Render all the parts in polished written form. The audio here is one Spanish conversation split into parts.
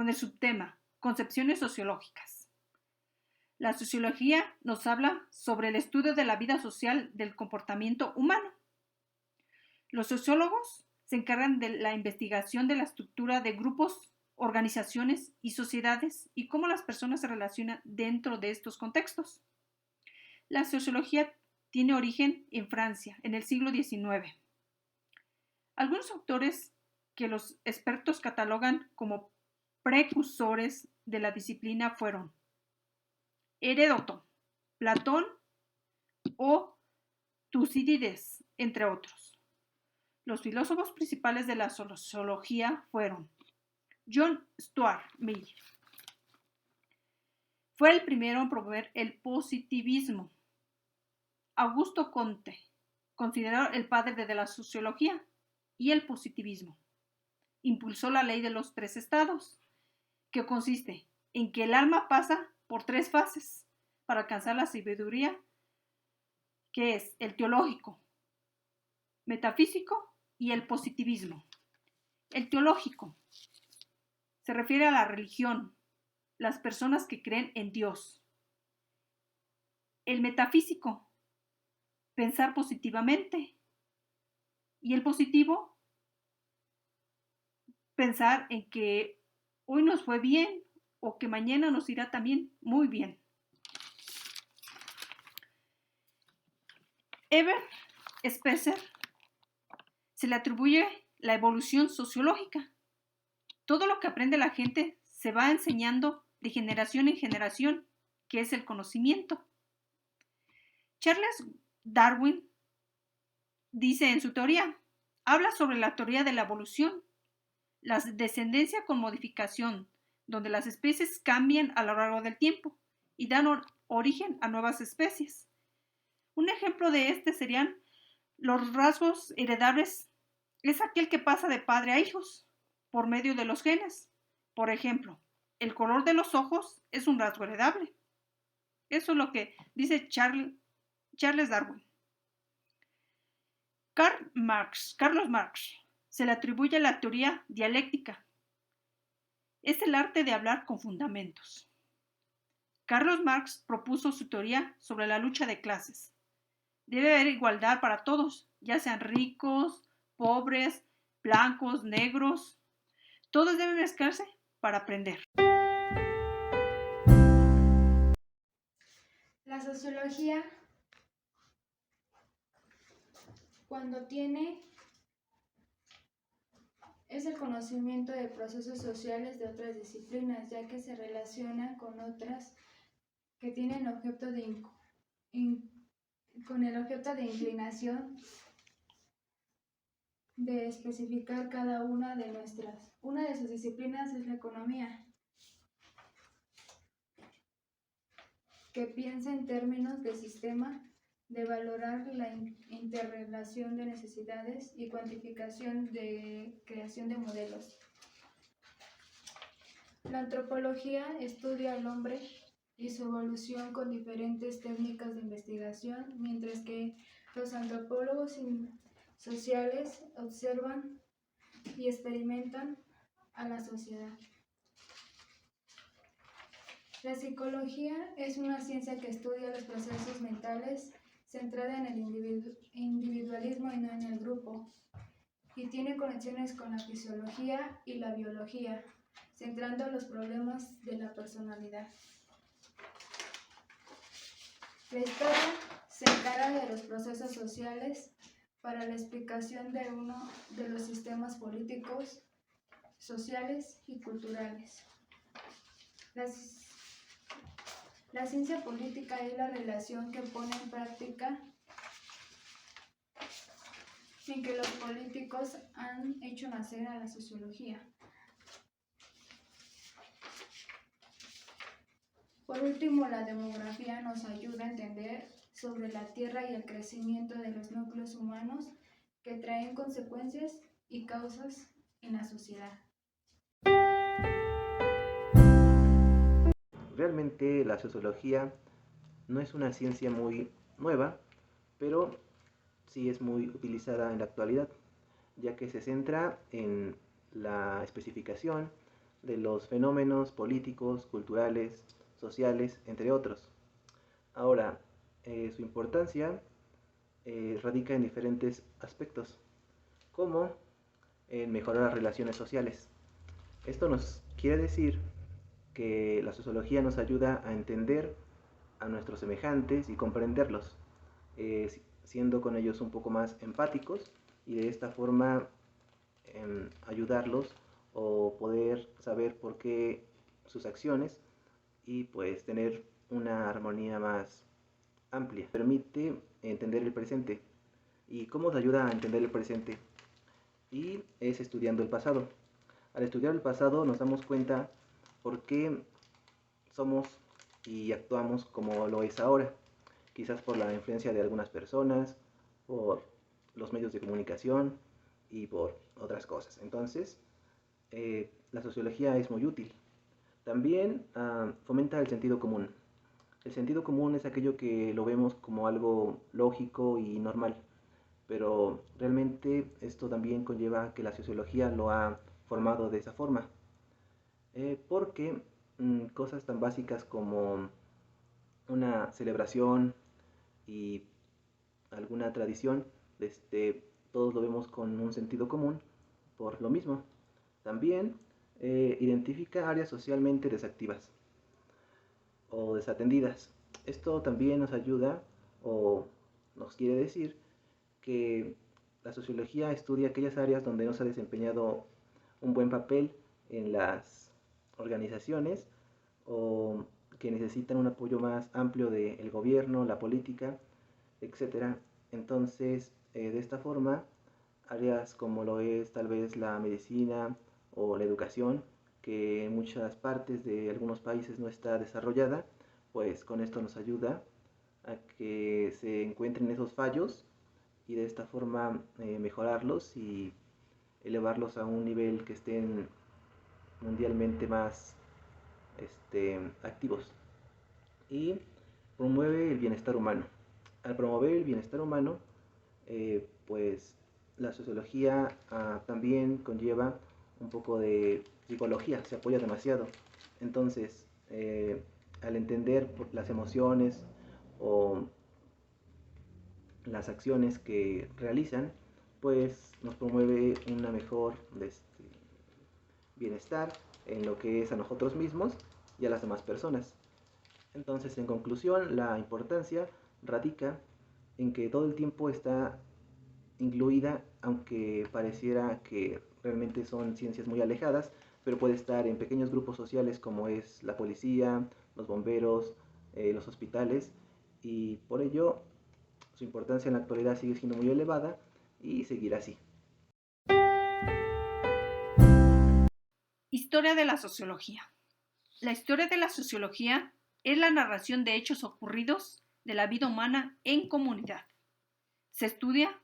con el subtema Concepciones sociológicas. La sociología nos habla sobre el estudio de la vida social del comportamiento humano. Los sociólogos se encargan de la investigación de la estructura de grupos, organizaciones y sociedades y cómo las personas se relacionan dentro de estos contextos. La sociología tiene origen en Francia, en el siglo XIX. Algunos autores que los expertos catalogan como precursores de la disciplina fueron Heródoto, Platón o Tucídides, entre otros. Los filósofos principales de la sociología fueron John Stuart Mill. Fue el primero en promover el positivismo. Augusto Comte, considerado el padre de la sociología y el positivismo. Impulsó la ley de los 3 estados, que consiste en que el alma pasa por 3 fases para alcanzar la sabiduría, que es el teológico, metafísico y el positivismo. El teológico se refiere a la religión, las personas que creen en Dios. El metafísico, pensar positivamente. Y el positivo, pensar en que hoy nos fue bien o que mañana nos irá también muy bien. Herbert Spencer se le atribuye la evolución sociológica. Todo lo que aprende la gente se va enseñando de generación en generación, que es el conocimiento. Charles Darwin dice en su teoría, habla sobre la teoría de la evolución, la descendencia con modificación, donde las especies cambian a lo largo del tiempo y dan origen a nuevas especies. Un ejemplo de este serían los rasgos heredables, es aquel que pasa de padre a hijos por medio de los genes. Por ejemplo, el color de los ojos es un rasgo heredable. Eso es lo que dice Charles Darwin. Carlos Marx se le atribuye la teoría dialéctica. Es el arte de hablar con fundamentos. Carlos Marx propuso su teoría sobre la lucha de clases. Debe haber igualdad para todos, ya sean ricos, pobres, blancos, negros. Todos deben mezclarse para aprender. La sociología, cuando es el conocimiento de procesos sociales de otras disciplinas, ya que se relaciona con otras que tienen con el objeto de inclinación de especificar cada una de nuestras. Una de sus disciplinas es la economía, que piensa en términos de sistema, de valorar la interrelación de necesidades y cuantificación de creación de modelos. La antropología estudia al hombre y su evolución con diferentes técnicas de investigación, mientras que los antropólogos sociales observan y experimentan a la sociedad. La psicología es una ciencia que estudia los procesos mentales, centrada en el individualismo y no en el grupo, y tiene conexiones con la fisiología y la biología, centrando los problemas de la personalidad. La historia se encarga de los procesos sociales para la explicación de uno de los sistemas políticos, sociales y culturales. La ciencia política es la relación que pone en práctica en que los políticos han hecho nacer a la sociología. Por último, la demografía nos ayuda a entender sobre la Tierra y el crecimiento de los núcleos humanos que traen consecuencias y causas en la sociedad. Realmente la sociología no es una ciencia muy nueva, pero sí es muy utilizada en la actualidad, ya que se centra en la especificación de los fenómenos políticos, culturales, sociales, entre otros. Ahora, su importancia radica en diferentes aspectos, como en mejorar las relaciones sociales. Esto nos quiere decir que la sociología nos ayuda a entender a nuestros semejantes y comprenderlos, siendo con ellos un poco más empáticos y de esta forma ayudarlos o poder saber por qué sus acciones y pues tener una armonía más amplia. Permite entender el presente. ¿Y cómo nos ayuda a entender el presente? Y es estudiando el pasado. Al estudiar el pasado nos damos cuenta por qué somos y actuamos como lo es ahora. Quizás por la influencia de algunas personas, por los medios de comunicación y por otras cosas. Entonces, la sociología es muy útil. También fomenta el sentido común. El sentido común es aquello que lo vemos como algo lógico y normal, pero realmente esto también conlleva que la sociología lo ha formado de esa forma, porque cosas tan básicas como una celebración y alguna tradición, todos lo vemos con un sentido común por lo mismo. También identifica áreas socialmente desactivas o desatendidas. Esto también nos ayuda o nos quiere decir que la sociología estudia aquellas áreas donde no se ha desempeñado un buen papel en las organizaciones o que necesitan un apoyo más amplio del gobierno, la política, etcétera. Entonces, de esta forma, áreas como lo es tal vez la medicina o la educación, que en muchas partes de algunos países no está desarrollada, pues con esto nos ayuda a que se encuentren esos fallos y de esta forma mejorarlos y elevarlos a un nivel que estén mundialmente más activos. Y promueve el bienestar humano. Al promover el bienestar humano, pues la sociología también conlleva un poco de psicología, se apoya demasiado. Entonces, al entender las emociones o las acciones que realizan, pues nos promueve una mejor bienestar en lo que es a nosotros mismos y a las demás personas. Entonces, en conclusión, la importancia radica en que todo el tiempo está incluida, aunque pareciera que realmente son ciencias muy alejadas, pero puede estar en pequeños grupos sociales como es la policía, los bomberos, los hospitales, y por ello su importancia en la actualidad sigue siendo muy elevada y seguirá así. Historia de la sociología. La historia de la sociología es la narración de hechos ocurridos de la vida humana en comunidad. Se estudia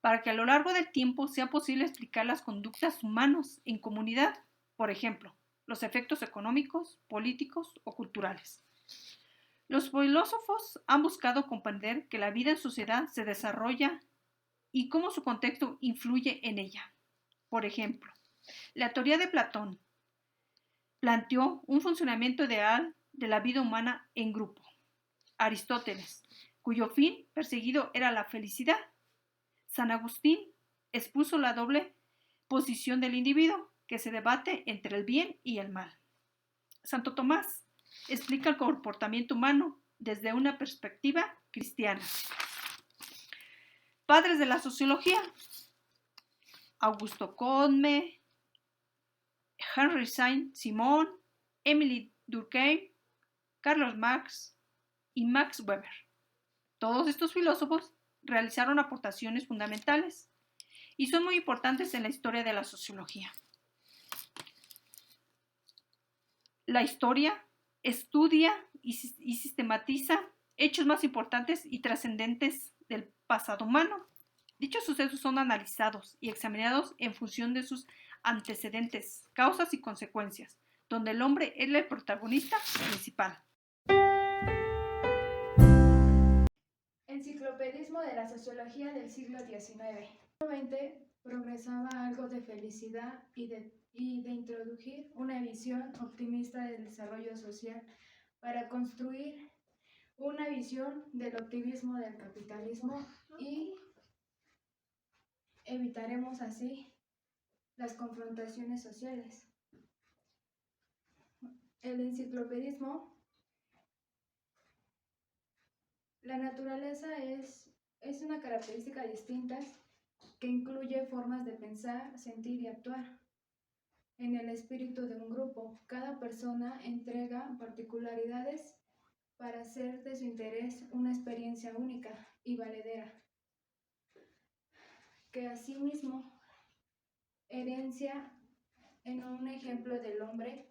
para que a lo largo del tiempo sea posible explicar las conductas humanas en comunidad, por ejemplo, los efectos económicos, políticos o culturales. Los filósofos han buscado comprender que la vida en sociedad se desarrolla y cómo su contexto influye en ella. Por ejemplo, la teoría de Platón planteó un funcionamiento ideal de la vida humana en grupo. Aristóteles, cuyo fin perseguido era la felicidad. San Agustín expuso la doble posición del individuo, que se debate entre el bien y el mal. Santo Tomás explica el comportamiento humano desde una perspectiva cristiana. Padres de la sociología: Augusto Comte, Henry Saint-Simon, Emile Durkheim, Carlos Marx y Max Weber. Todos estos filósofos realizaron aportaciones fundamentales y son muy importantes en la historia de la sociología. La historia estudia y sistematiza hechos más importantes y trascendentes del pasado humano. Dichos sucesos son analizados y examinados en función de sus antecedentes, causas y consecuencias, donde el hombre es el protagonista principal. Enciclopedismo de la sociología del siglo XIX. En el siglo XX progresaba algo de felicidad y de y de introducir una visión optimista del desarrollo social para construir una visión del optimismo del capitalismo y evitaremos así las confrontaciones sociales. El enciclopedismo, la naturaleza es una característica distinta que incluye formas de pensar, sentir y actuar. En el espíritu de un grupo, cada persona entrega particularidades para hacer de su interés una experiencia única y valedera, que asimismo herencia en un ejemplo del hombre,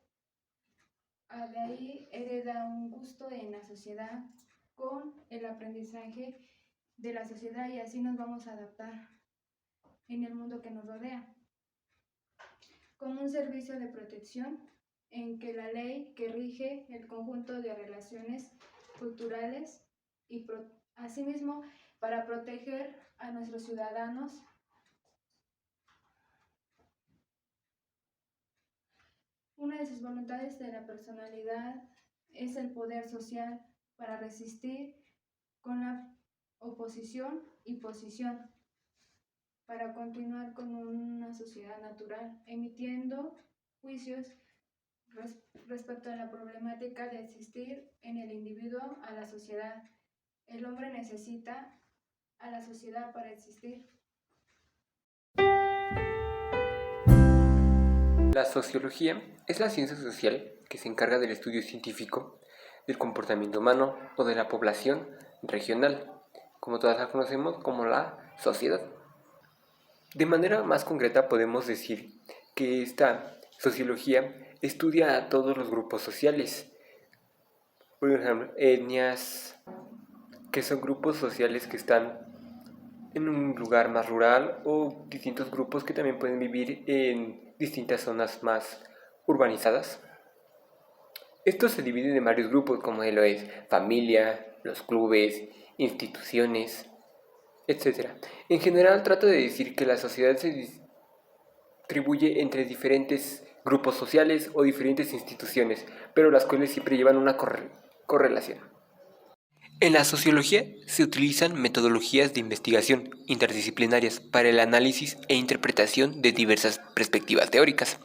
de ahí hereda un gusto en la sociedad con el aprendizaje de la sociedad y así nos vamos a adaptar en el mundo que nos rodea. Como un servicio de protección en que la ley que rige el conjunto de relaciones culturales y asimismo para proteger a nuestros ciudadanos una de sus voluntades de la personalidad es el poder social para resistir con la oposición y posición para continuar con una sociedad natural, emitiendo juicios respecto a la problemática de existir en el individuo a la sociedad. El hombre necesita a la sociedad para existir. La sociología es la ciencia social que se encarga del estudio científico del comportamiento humano o de la población regional, como todas la conocemos como la sociedad. De manera más concreta podemos decir que esta sociología estudia a todos los grupos sociales, por ejemplo, etnias, que son grupos sociales que están en un lugar más rural o distintos grupos que también pueden vivir en distintas zonas más urbanizadas. Estos se dividen en varios grupos como lo es familia, los clubes, instituciones, etc. En general trato de decir que la sociedad se distribuye entre diferentes grupos sociales o diferentes instituciones, pero las cuales siempre llevan una correlación. En la sociología se utilizan metodologías de investigación interdisciplinarias para el análisis e interpretación de diversas perspectivas teóricas,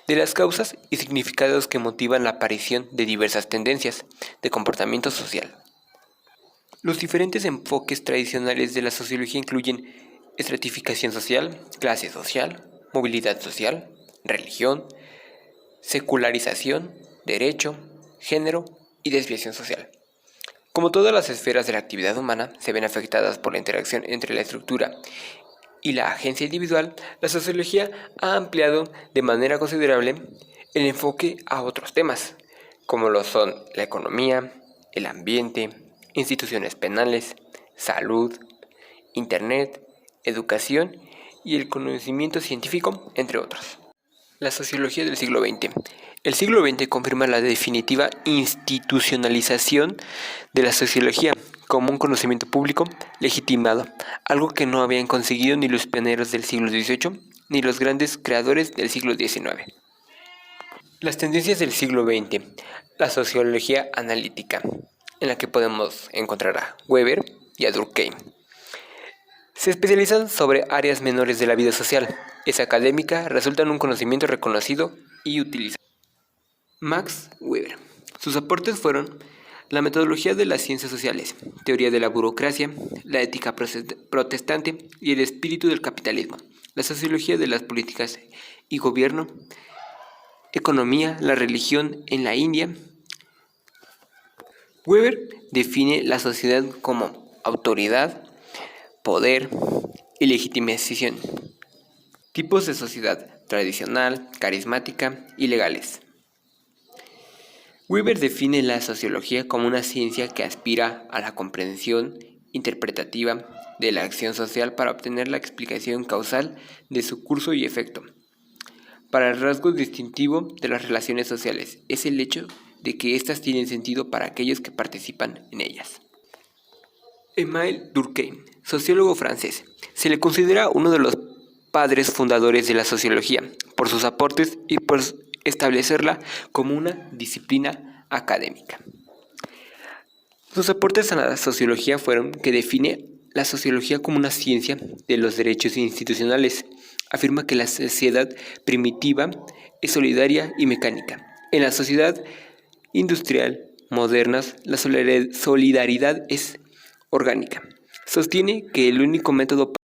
de las causas y significados que motivan la aparición de diversas tendencias de comportamiento social. Los diferentes enfoques tradicionales de la sociología incluyen estratificación social, clase social, movilidad social, religión, secularización, derecho, género y desviación social. Como todas las esferas de la actividad humana se ven afectadas por la interacción entre la estructura y la agencia individual, la sociología ha ampliado de manera considerable el enfoque a otros temas, como lo son la economía, el ambiente, instituciones penales, salud, internet, educación y el conocimiento científico, entre otros. La sociología del siglo XX. El siglo XX confirma la definitiva institucionalización de la sociología como un conocimiento público legitimado, algo que no habían conseguido ni los pioneros del siglo XVIII ni los grandes creadores del siglo XIX. Las tendencias del siglo XX. La sociología analítica, en la que podemos encontrar a Weber y a Durkheim. Se especializan sobre áreas menores de la vida social. Es académica, resulta en un conocimiento reconocido y utilizado. Max Weber. Sus aportes fueron la metodología de las ciencias sociales, teoría de la burocracia, la ética protestante y el espíritu del capitalismo, la sociología de las políticas y gobierno, economía, la religión en la India. Weber define la sociedad como autoridad, poder y legitimación. Tipos de sociedad: tradicional, carismática y legales. Weber define la sociología como una ciencia que aspira a la comprensión interpretativa de la acción social para obtener la explicación causal de su curso y efecto. Para el rasgo distintivo de las relaciones sociales es el hecho de que éstas tienen sentido para aquellos que participan en ellas. Émile Durkheim, sociólogo francés, se le considera uno de los padres fundadores de la sociología, por sus aportes y por establecerla como una disciplina académica. Sus aportes a la sociología fueron que define la sociología como una ciencia de los derechos institucionales. Afirma que la sociedad primitiva es solidaria y mecánica. En la sociedad industrial moderna, la solidaridad es orgánica. Sostiene que el único método para